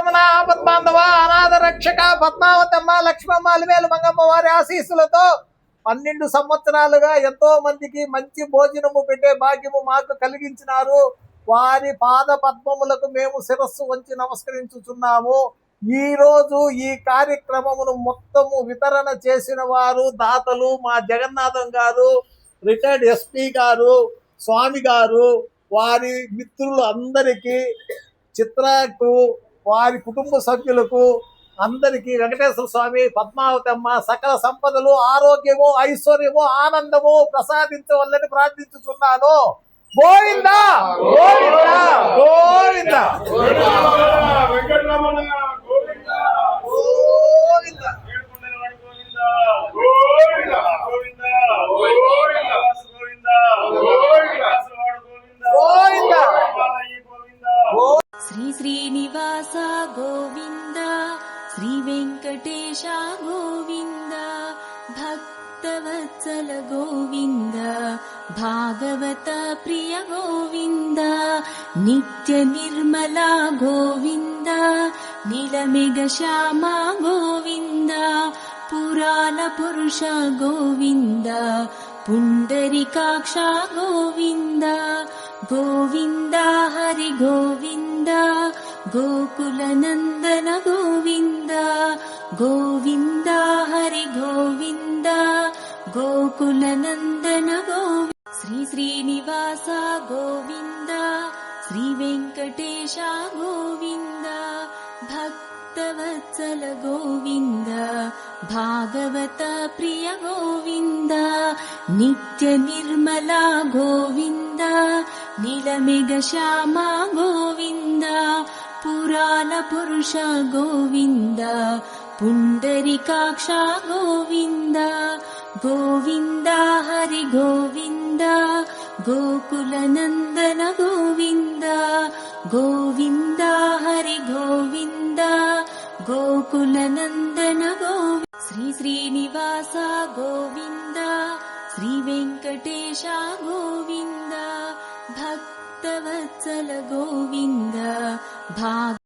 వెంకటరమణ ఆపద్బాంధవ అనాథ రక్షక పద్మావతమ్మ లక్ష్మమ్మ అలివేలు మంగమ్మ వారి ఆశీస్సులతో 12 సంవత్సరాలుగా ఎంతో మందికి మంచి భోజనము పెట్టే భాగ్యము మాకు కలిగించినారు. వారి పాద పద్మములకు మేము శిరస్సు వంచి నమస్కరించుచున్నాము. ఈ రోజు ఈ కార్యక్రమమును మొత్తము వితరణ చేసిన వారు దాతలు మా జగన్నాథం గారు, రిటైర్డ్ ఎస్పీ గారు, స్వామి గారు, వారి మిత్రులు అందరికీ, చిత్రకు, వారి కుటుంబ సభ్యులకు అందరికీ వెంకటేశ్వర స్వామి పద్మావతమ్మ సకల సంపదలు ఆరోగ్యము ఐశ్వర్యము ఆనందము ప్రసాదించవల్లని ప్రార్థించుచున్నాను. గోవిందా గోవిందా గోవిందా వెంకటరమణ గోవిందా గోవిందా గోవిందా గోవిందా గోవిందా గోవిందా శ్రీ శ్రీనివాస గోవింద శ్రీ వెంకటేశ గోవింద భక్తవత్సల గోవింద భాగవత ప్రియ గోవింద నిత్య నిర్మల గోవింద నీలమేఘ శ్యామ గోవింద పురాణ పురుష గోవింద పుండరీకాక్ష గోవింద గోవింద హరి గోవింద గోకుల నందన గోవింద గోవింద హరి గోవింద గోకుల నందన గోవింద శ్రీ శ్రీనివాస గోవింద శ్రీ వెంకటేశ గోవింద భక్తవత్సల గోవింద భాగవత ప్రియ గోవింద నిత్య నిర్మల గోవింద నీలమేఘ శ్యామ గోవింద పురాణ పురుష గోవింద పుండరీకాక్ష గోవింద గోవింద హరి గోవింద గోకుల నందన గోవింద గోవింద హరి గోవింద గోకుల నందన గోవింద శ్రీ శ్రీనివాస గోవింద శ్రీ వెంకటేశ గోవింద భక్తవత్సల గోవింద భాగ